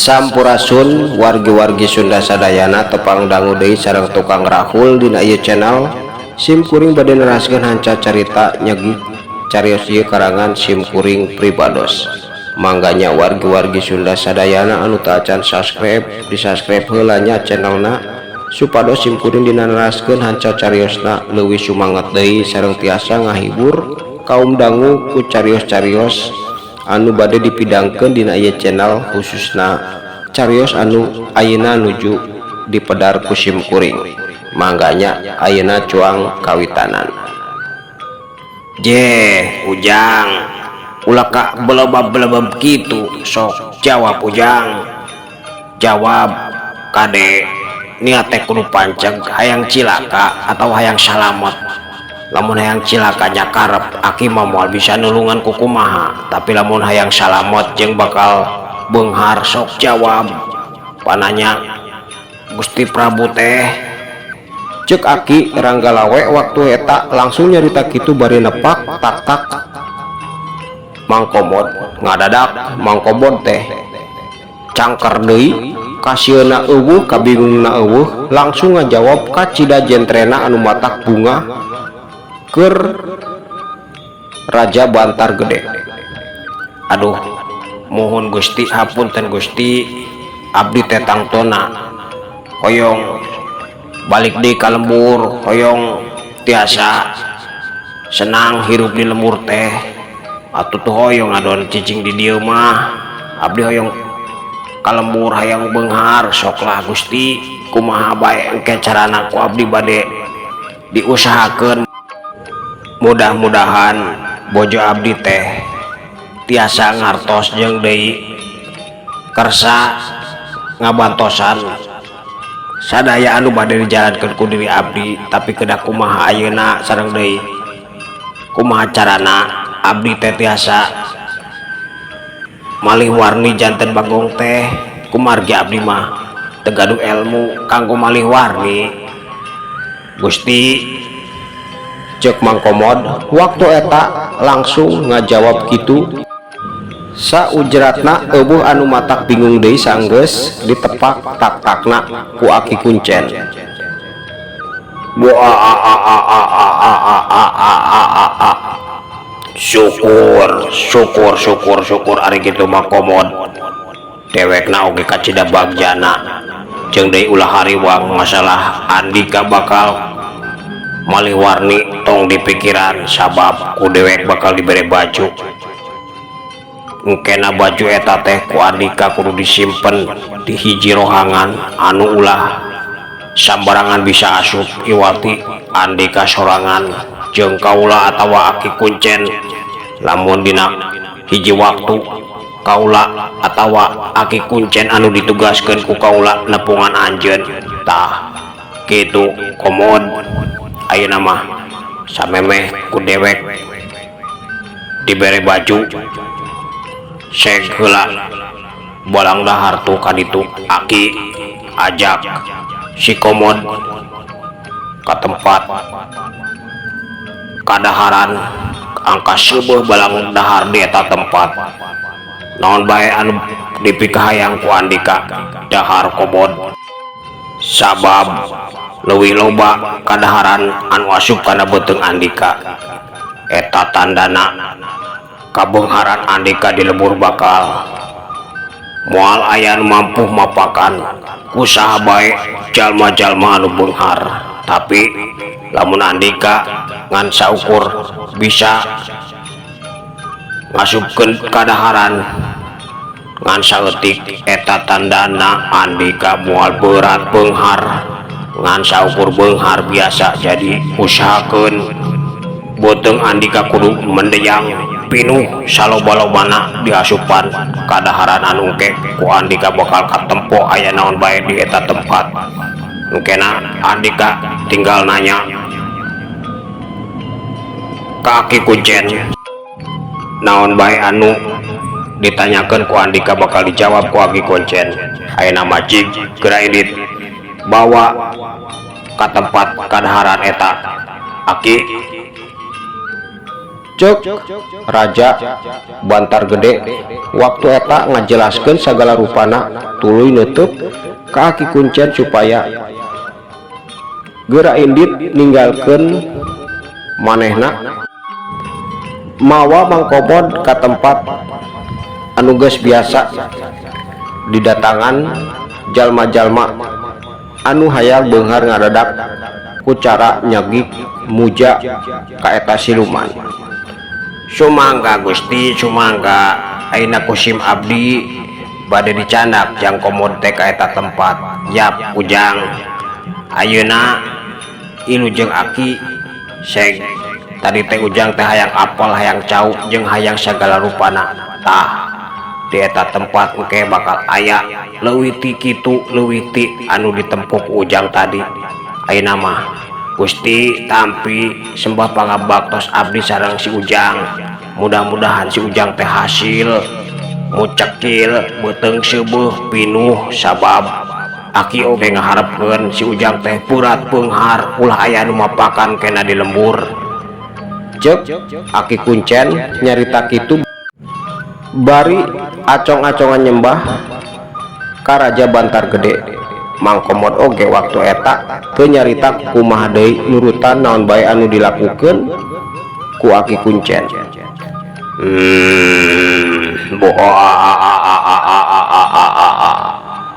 Sampurasun wargi-wargi Sunda sadayana tepang dangu deui sareng tukang rahul dina ieu channel sim kuring bade neraskeun hanca carita nyegi carios ieu karangan sim kuring pribados. Mangganya wargi-wargi Sunda sadayana anu teu acan subscribe di subscribe heula nya channelna supados sim kuring dina neraskeun hanca cariosna leuwih sumanget deui sareng tiasa ngahibur kaum dangu ku carios-carios anu bade dipidangkeun dina ieu channel, khususna carios anu ayeuna nuju dipedar ku sim kuring. Mangganya ayeuna cuang kawitanan. Ujang ulah ka belebab-belebab kitu, sok jawab Ujang. Jawab kade niat teh kudu panceg hayang cilaka atau hayang salamet. Lamun hayang cilaka nya karep aki mah moal bisa nulungan ku kumaha, tapi lamun hayang salamet jeung bakal beunghar sok jawab. Pananya Gusti Prabu teh ceuk aki Ranggalawe waktu eta langsung nyarita kitu bari nepak tak Mang Komod ngadadak Mang Komod teh cangker deui kasieuna eueuh kabingungna eueuh langsung ngajawab ka cida jentrena anu matak bunga keur Raja Bantar Gede. Aduh mohon Gusti, hapunten Gusti, abdi teh tangtona hoyong balik deui ka lembur, hoyong tiasa senang hirup di lembur teh, atuh tuh hoyong adon cicing di dieu mah abdi hoyong ka lembur hayang beunghar. Soklah Gusti kumaha bae engke carana ku abdi bade diusahakeun. Mudah-mudahan bojo abdi teh tiasa ngartos jeung deui kersa ngabantosan sadaya anu bade dijalankeun ku diri abdi, tapi kedah kumaha ayeuna sareng deui kumaha carana abdi teh tiasa malih warni janten Bagong teh kumargi abdi mah teu gaduh ilmu kanggo malih warni. Gusti cek Mang Komod waktu eta langsung ngajawab gitu. Saujratna eueuh anu matak bingung deui sanggeus ditepak tak-takna ku Aki Kuncen. Syukur ari kitu Mang Komod dewekna oge kacida bagjana jeung deui ulah hariwang masalah Andika bakal malih warni tong dipikiran, sabab ku dewek bakal dibere baju. Engkena baju eta teh ku Andika kudu disimpen di hiji rohangan anu ulah sambarangan bisa asup iwati Andika sorangan jeung kaula atawa Aki Kuncen. Lamun dina hiji waktu kaula atawa Aki Kuncen anu ditugaskeun ku kaula nepungan anjeun tah kitu Komod. Ayeuna mah samemeh ku dewek dibere baju seg heula bolang dahar tuh kaditu Aki ajak si Komod ka tempat kadaharan angka seueuh balang dahar di eta tempat. Naon bae anu dipikahayang ku Andika dahar Komod sabab leuwih loba kadaharan anu asup kana beuteung Andika. Eta tandana kabeungharan Andika di lembur bakal moal aya anu mampu mapakan kusaha bae jalma-jalma anu beunghar. Tapi lamun Andika ngan saukur bisa ngasupkeun kadaharan ngan saeutik, eta tandana Andika moal berat beunghar ngan saukur beunghar biasa. Jadi usahakeun beuteung Andika kudu mendeyang pinuh saloba-lobana diasupan kadaharan anu engke ku Andika bakal katempo aya naon bae di eta tempat. Engkena Andika tinggal nanya ka Ki Kuncen, naon bae anu ditanyakeun ku Andika bakal dijawab ku Ki Kuncen. Ayeuna macig geura edit bawa ka tempat kadaharan eta. Aki cek Raja Bantar Gede waktu eta ngajelaskeun sagala rupana tuluy neuteub ka Ki Kuncen supaya geura indit ninggalkeun manehna mawa mangkobod ka tempat anu geus biasa didatangan jalma-jalma anu hayang beunghar ngadadak ku cara nyagik muja ka eta siluman. Sumangga Gusti, sumangga ayeuna kusim abdi bade dicandak jang komod teh ka eta tempat. Yap Ujang, ayeuna ilu jeung Aki seg tadi teh Ujang teh hayang apal hayang cau jeung hayang sagala rupana. Tah di eta tempat engke bakal aya leuwih ti kitu leuwih ti anu ditempuk Ujang tadi. Ayeuna mah Gusti tampi sembah pangabaktos abdi sareng si Ujang. Mudah-mudahan si Ujang teh hasil mucekil beuteung seueuh pinuh sabab Aki oge ngaharepkeun si Ujang teh purat beunghar ulah aya nu mapakan kena di lembur. Cek Ki Kuncen nyarita kitu bari acong-acongan nyembah ka Raja Bantar Gede. Mangkomod oge waktu eta teu nyarita kumaha deui nurutan naon bae anu dilakukeun ku Ki Kuncen.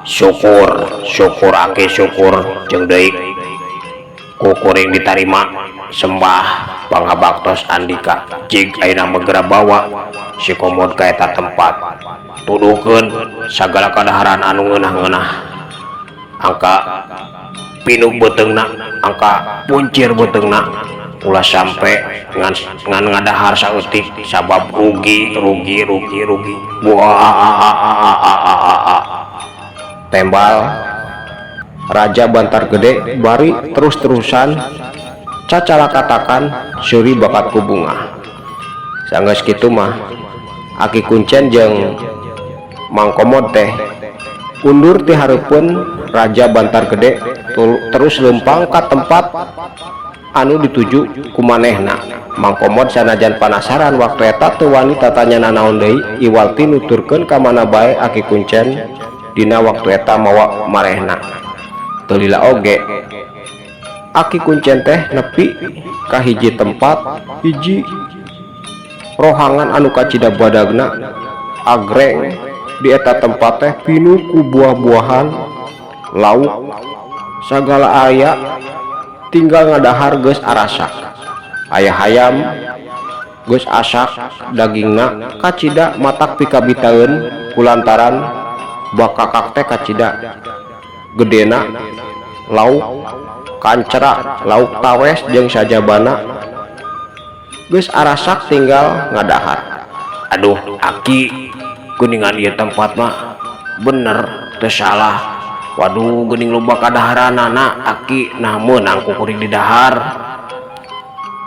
Syukur Aki syukur jeung deui ku kuring ditarima sembah pangabaktos Andika. Jig ayeuna megera bawa si komod ka eta tempat tuduhkeun sagala kadaharan anu ngeunah-ngeunah angka pinuh beuteungna angka puncir beuteungna ulah sampai ngan ngadahar saeutik sabab rugi. Tembal Raja Bantar Gede bari terus-terusan cacala katakan seuri bakat ku bunga. Sanggeus kitu mah Ki Kuncen jeung Mangkomod teh undur ti hareupeun Raja Bantar Gede terus lempang ka tempat anu dituju ku manehna. Mangkomod sanajan panasaran waktu eta teu wani tatanyana naon deui iwalti nuturkeun ka mana bae Ki Kuncen dina waktu eta mawa marehna. Teu lila oge Ki Kuncen teh nepi ka hiji tempat, hiji rohangan anu kacida badagna agreng. Di eta tempat teh pinuh ku buah-buahan lauk sagala aya tinggal ngadahar geus arasak. Aya hayam geus asak dagingna kacida matak pikabitaeun kulantaran bakakak teh kacida gedena lauk kancera lauk tawes jeung sajabana geus arasak tinggal ngadahar. Aduh Aki geuningan ieu tempat mah bener teu salah. Waduh geuning loba kadaharanana Aki namun angku kuring didahar.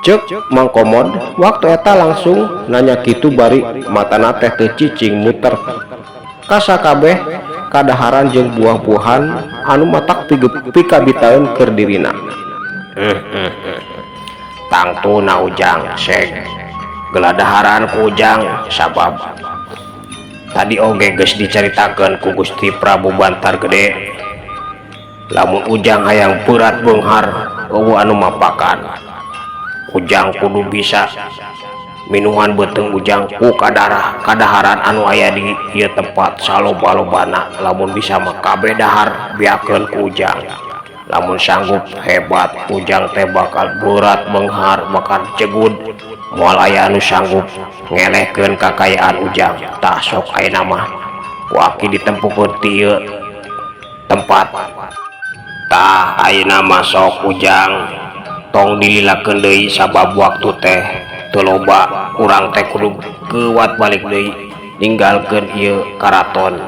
Cek Mangkomod waktu eta langsung nanya kitu bari matana teh teu cicing muter ka sakabeh kadaharan jeung buah-buahan anu matak pikabitaeun keur dirina. Tangtuna Ujang seg geladaharan ku Ujang sabab tadi oge geus dicaritakeun ku Gusti Prabu Bantar Gede lamun ujang hayang berat beunghar eueuh anu mapakan ujang kudu bisa minuman beteng ujang ku kadaharan anu aya di ieu tempat saloba-lobana lamun bisa mah kabeh dahar biakeun ku ujang lamun sanggup hebat ujang teh bakal berat beunghar bakal cegud moal aya anu sanggup ngelehkeun kakayaan ujang tah sok ayeuna mah ku aki ditempukeun ti ieu tempat tah ayeuna mah sok ujang tong dililakeun deui sabab waktu teh teu loba urang teh kudu kuat balik deui ninggalkeun ieu karaton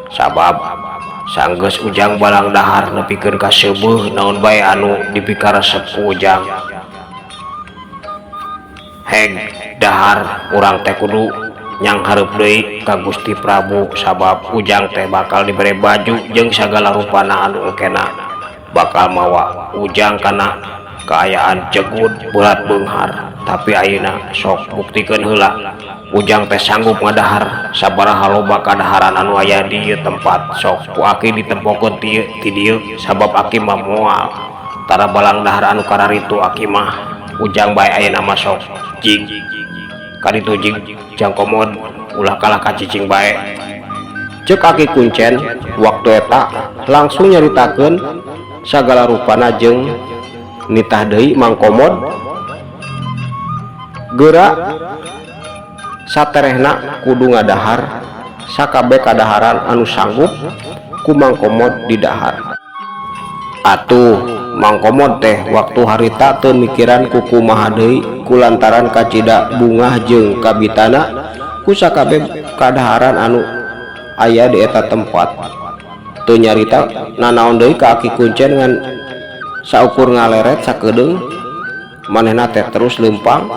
sabab sanggeus ujang balang dahar nepikeun ka seubeung naon bae anu dipikaresep ku ujang heg dahar urang teh kudu nyanghareup deui ka Gusti Prabu sabab ujang teh bakal dibere baju jeung sagala rupana anu engkena bakal mawa ujang kana kaayaan cegud berat beunghar tapi ayeuna sok buktikeun heula ujang teh sanggup ngadahar sabaraha loba kadaharan anu aya di ieu tempat sok ku aki ditempokeun ti dieu sabab aki mah moal tara balang dahar anu kararitu aki mah ujang bae ayeuna mah sok jing kaditu jing jang komod ulah kalah ka cicing bae ceuk Aki Kuncen waktu eta langsung nyaritakeun sagala rupana jeung nitah deui Mang Komod geura saterehna kudu ngadahar sakabeh kadaharan anu sanggup ku Mang Komod didahar atuh Mang Komod teh waktu harita teu mikiran ku kumaha deui kulantaran kacida bungah jeung kabitana ku sakabeh kadaharan anu aya di eta tempat teu nyarita nanaon deui ka Aki Kuncen ngan saukur ngaleret sakedeung manehna teh terus lempang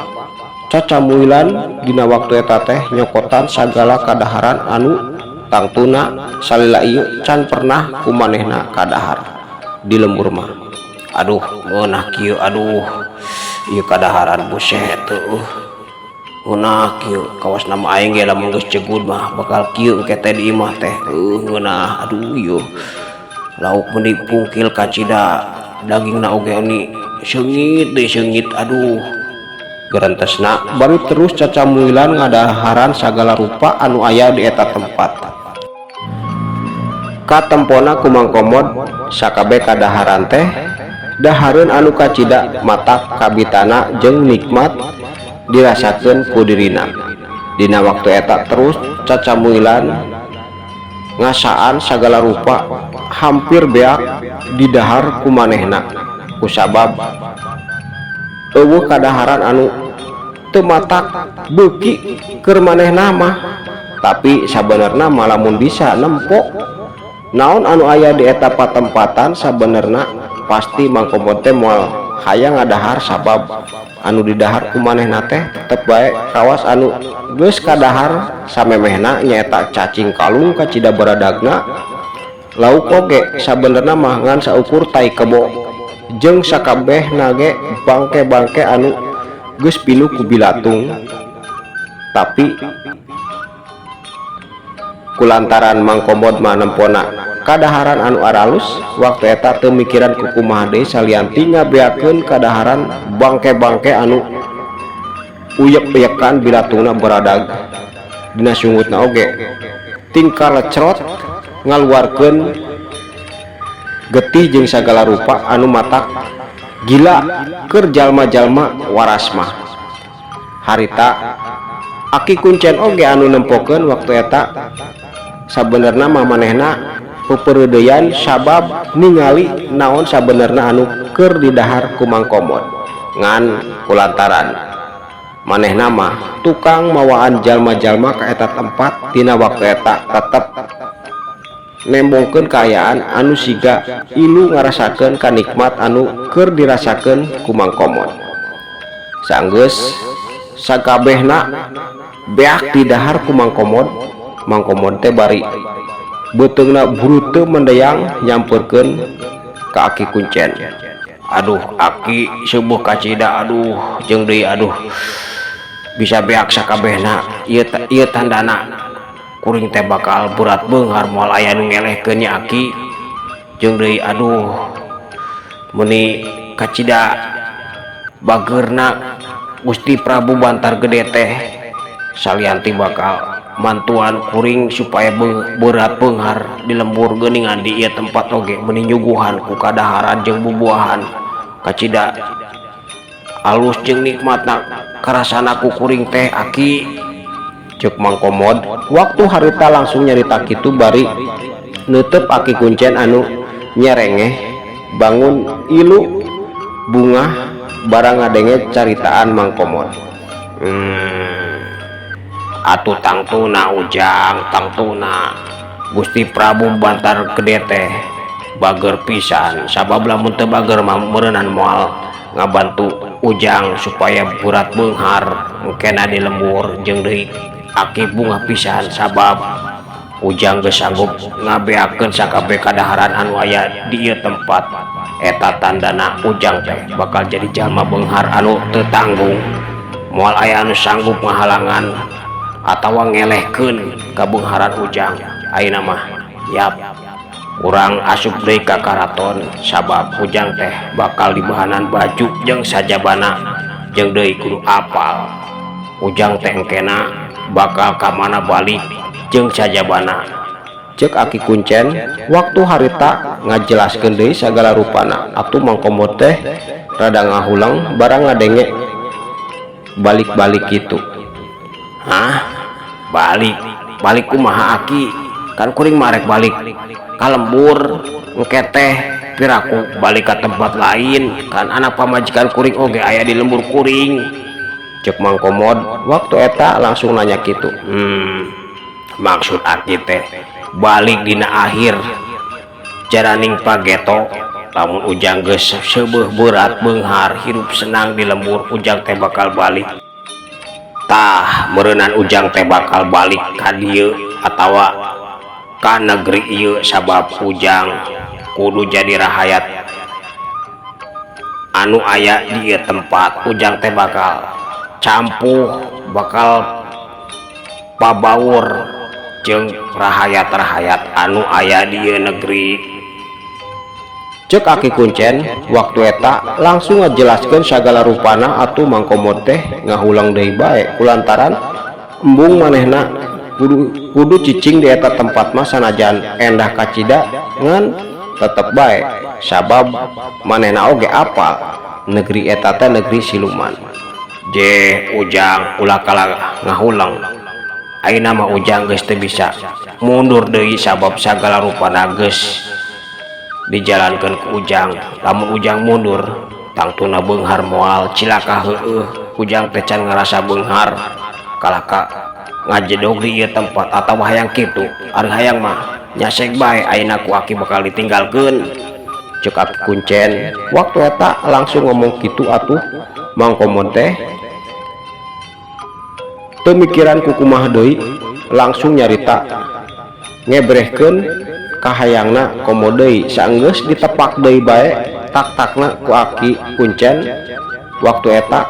cacamuilan dina waktu eta teh nyokotan sagala kadaharan anu tangtuna salila ieu can pernah ku manehna kadahar di lembur mah aduh meunah kieu aduh ieu kadaharan buset teuh meunah kieu kawas nama aing ge lamun geus cegud mah bakal kieu engke teh di imah teh meunah aduh ieu lauk meni pungkil kacida dagingna oge ani seungit deui seungit aduh gerentesna bari terus cacamuilan ngadaharan sagala rupa anu aya di eta tempat katempona ku Mang Komod sakabeh kadaharan teh dahareun anu kacida matak kabitana jeung nikmat dirasakeun ku dirina dina waktu eta terus cacamuilan ngasaan sagala rupa hampir beak didahar ku manehna kusabab eueuh kadaharan anu teu matak beuki keur manehna mah tapi sabenerna mah lamun bisa nempo naon anu aya di eta patempatan sabenerna pasti Mang Komod teh moal hayang ngadahar sabab anu didahar ku manehna teh tetep bae kawas anu geus kadahar samemehna nyaeta cacing kalung kacida baradagna lauk oge sabenerna mah ngan saukur tai kebo jeung sakabeh nage bangke-bangke anu geus pilu ku bilatung tapi kulantaran Mang Komod mah nempona kadaharan anu aralus waktu eta teu mikiran ku kumaha deui salianti ngabeakeun kadaharan bangke-bangke anu uyek-uyekan bilatungna baradag dina sungutna oge tingkar lecrot ngaluarkeun getih jeung sagala rupa anu matak gila keur jalma-jalma waras mah harita Aki Kuncen oge anu nempokeun waktu eta sabenerna mah manehna pepereudeuyan sabab ningali naon sabenerna anu keur didahar ku Mang Komod ngan kulantaran manehna mah tukang mawaan jalma-jalma ka eta tempat tina waktu eta tetep nembongkeun kaayaan anu siga ilu ngarasakeun kanikmat anu keur dirasakeun ku Mang Komod sanggeus sakabehna beak didahar ku Mang Komod Mang Komod teh bari beteungna buru teu mendayang nyampeurkeun ka Aki Kuncen aduh Aki seubuh kacida aduh jeung deui aduh bisa beak sakabehna ieu tandana kuring teh bakal berat beunghar moal aya nu ngelehkeun nya Aki jeung deui aduh meni kacida bageurna Gusti Prabu Bantar Gede teh salianti bakal mantuan kuring supaya berat beunghar di lembur geuningan di ieu tempat oge meuni nyuguhan ku kadaharan jeung bubuahan kacida alus jeung nikmatna karasana ku kuring teh aki ceuk Mang Komod. Waktu harita langsung nyarita kitu bari neutep Aki Kuncen anu nyerengeh bangun ilu bunga barang ngadenge caritaan Mang Komod. Atuh tangtuna Ujang, tangtuna Gusti Prabu Bantar Gede teh bager pisan sabab lamun teu bager mah meureunnan moal ngabantu Ujang supaya berat beunghar engkena di lembur jeung deui Aki bunga pisan sabab Ujang geus sanggup ngabeakeun sakabeh kadaharan anu aya di ieu tempat. Eta tandana Ujang teh bakal jadi jalma beunghar anu teu tanggung moal aya anu sanggup ngahalangan atawa ngelehkeun kabeungharan Ujang. Ayeuna mah yap urang asup deui ka karaton sabab Ujang teh bakal dibahanan baju jeung sajabana jeung deui kudu apal Ujang teh engkena bakal kamana balik jeung sajabana. Cek Aki Kuncen waktu harita ngajelaskeun deui sagala rupana. Atuh Mang Komod teh rada ngahulang barang ngadenge balik-balik gitu. Hah? Balik kumaha Aki? Kan kuring marek balik ka lembur engke teh piraku balik ka tempat lain kan anak pamajikan kuring oge aya di lembur kuring. Cek Mang Komod waktu eta langsung nanya gitu. Maksud Aki teh balik dina akhir jaraning pageto lamun Ujang geus seubeuh berat beunghar hirup senang di lembur Ujang teh bakal balik. Tah meureunnan Ujang teh bakal balik ka dieu atawa ka negeri ieu sabab Ujang kudu jadi rahayat anu aya di ieu tempat. Ujang teh bakal campuh bakal pabaur jeung rahayat-rahayat anu aya di ieu negeri. Cek Aki Kuncen waktu eta langsung ngajelaskeun sagala rupana. Atuh Mang Komod teh ngahulang deui bae kulantaran embung manehna kudu cicing di eta tempat mah sanajan endah kacida ngan tetep bae sabab manehna oge apal negeri eta teh negeri siluman. Ujang ulah kala ngahulang. Ayeuna mah Ujang geus teu bisa mundur deui sabab sagala rupana geus dijalankeun ku Ujang. Lamun Ujang mundur tangtuna beunghar moal cilaka heueuh. Ujang teh can ngarasa beunghar kalaka ngajedog di ieu tempat atawa hayang kitu. Ari hayang mah nyasek bae ayeuna ku Aki bakal ditinggalkeun. Cek Aki Kuncen waktu eta langsung ngomong kitu. Atuh Mang Komod teh pemikiran kukumaha deui langsung nyarita ngebrehkeun kahayangna Komod deui saenggeus ditepak deui bae tak-takna ku Aki Kuncen. Waktu eta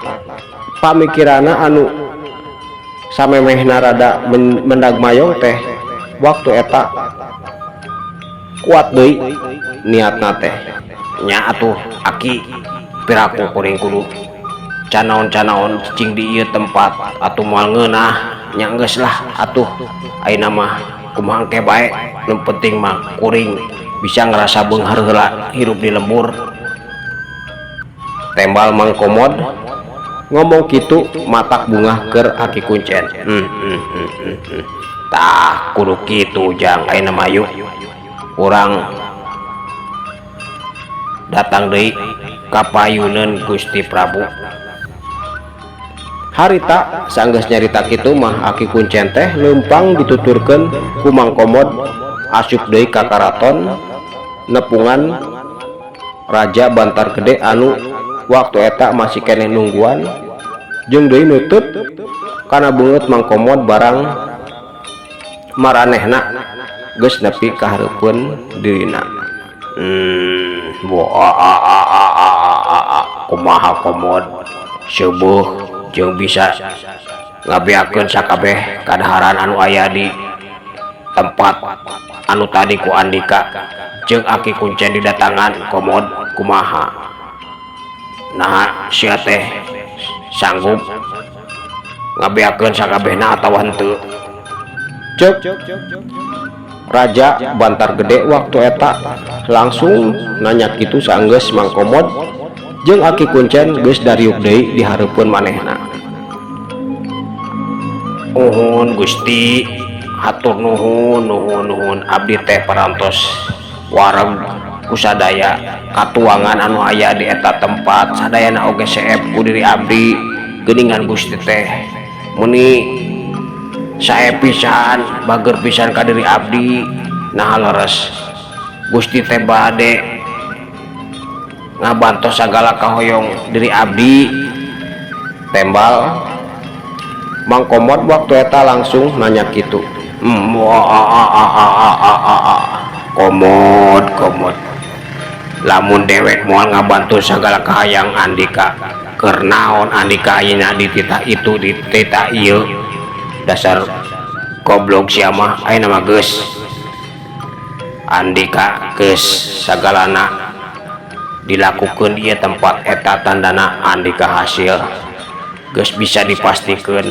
pamikiranna anu samemehna rada mendag mayong teh waktu eta kuat deui niatna teh nya atuh Aki piraku kuring kudu canaon-canaon cicing di ieu tempat atuh moal ngeunah nya geus lah atuh ayeuna mah kumaha engke bae nu penting mah kuring bisa ngerasa beunghar heula hirup di lembur. Tembal Mang Komod ngomong kitu matak bunga keur Aki Kuncen. Tah kudu kitu Ujang ayeuna mah yuk urang datang deui ka payuneun Gusti Prabu. Harita sanggeus nyarita kitu mah Aki Kuncen teh leumpang dituturkeun ku Mang Komod asup deui ka karaton nepungan Raja Bantar Gede anu waktu eta masih keneh nungguan jeung deui nutup kana beungeut Mang Komod barang maranehna geus nepi ka hareupeun dirina. Kumaha Komod seubeuh jeung bisa ngabeakeun sakabeh kadaharan anu aya di tempat anu tadi ku Andika jeung Aki Kuncen didatangan komod kumaha. Nah sia teh sanggup ngabeakeun sakabehna atawa henteu? Cek Raja Bantar Gede waktu eta langsung nanya kitu saenggeus Mang Komod jeung Aki Kuncen geus dariuk deui di hareupeun manehna. Nuhun Gusti, hatur nuhun abdi teh parantos wareg kusadaya katuangan anu aya di eta tempat sadayana oge seep ku diri abdi geuningan Gusti teh muni sae pisan bager pisan ka diri abdi. Nah leres Gusti teh bade ngabantos sagala kahoyong diri abdi. Tembal Mang Komod waktu eta langsung nanya kitu. Komod lamun dewek moal ngabantu sagala kahayang Andika keur naon Andika ayeuna di titah itu di titah ieu. Dasar goblok sia mah ayeuna mah geus Andika geus sagalana dilakukeun ieu tempat eta tandana Andika hasil geus bisa dipastikeun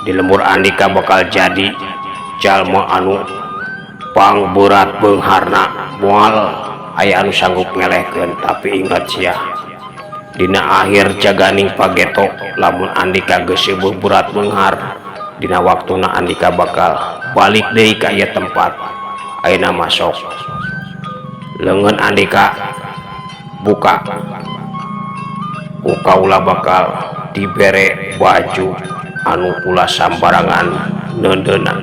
di lembur Andika bakal jadi jalma anu pangberat beungharna moal aya anu sanggup ngelehkeun. Tapi ingat sia dina akhir jaganing pageto lamun Andika geus seueuh berat beunghar dina waktuna Andika bakal balik deui ka ieu tempat. Ayeuna masuk leungeun Andika buka ku kaula bakal dibere baju anu ulah sambarangan neundeuna.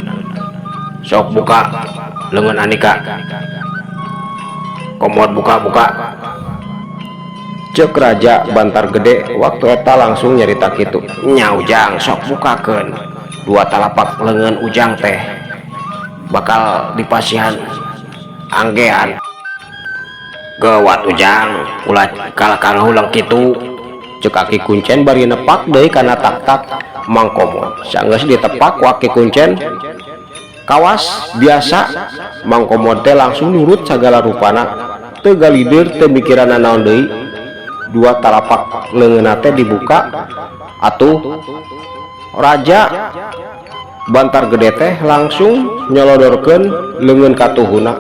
Sok buka leungeun Andika. Komod buka cek Raja Bantar Gede waktu eta langsung nyarita kitu. Nya Ujang sok bukakeun dua talapak leungeun Ujang teh bakal dipasihan anggean. Gawat Ujang ulah kalakang ulang kitu cek Aki Kuncen bari nepak deui kana tak-tak Mang Komod. Saenggeus ditepak ku Aki Kuncen kawas biasa Mang Komod teh langsung nurut sagala rupana teu galidir teu mikiran naon deui. Dua talapak leungeunna teh dibuka atuh Raja Bantar Gede teh langsung nyolodorkeun leungeun katuhuna.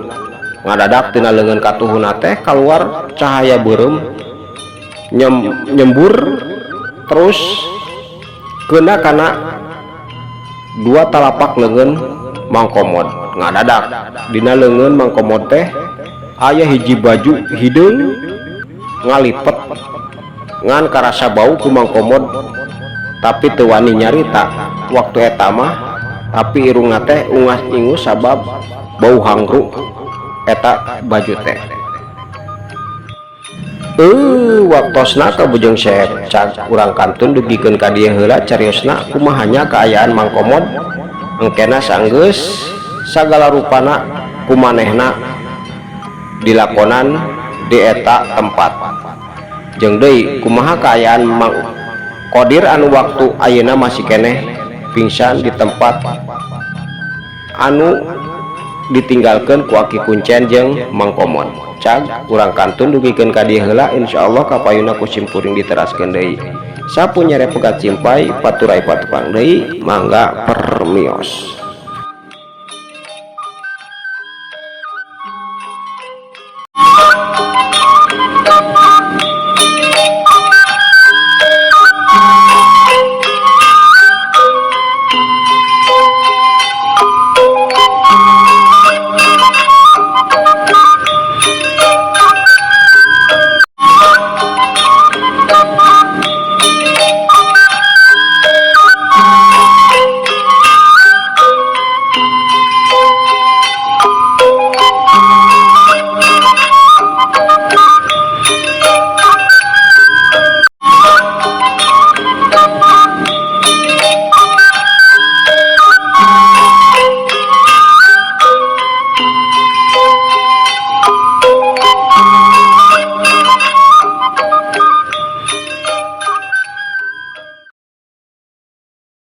Ngadadak tina leungeun katuhuna teh kaluar cahaya beureum nyembur terus keuna kana dua talapak leungeun Mang Komod. Ngadadak dina leungeun Mang Komod teh aya hiji baju hideung ngalipet ngan karasa bau ku Mang Komod tapi teu wani nyarita waktu eta mah. Tapi irungna teh ungas-ingus sabab bau hangru eta baju teh. Waktosna kabujeng Syekh cag urang kantun dugikeun ka dieu heula cariosna kumahanya kaayaan Mang Komod. Engkena saenggeus sagala rupana kumanehna dilakonan di eta tempat. Jeung deui kumaha kaayaan Mang Kodir anu waktu ayeuna masih keneh pingsan di tempat anu ditinggalkeun ku Aki Kuncen jeung Mang Komod. Cag urang kantun dugikeun ka dieu heula insyaallah kapayuna ku simpuring diteraskeun deui. Sapunya repegat cimpai paturai patupang deui mangga permios.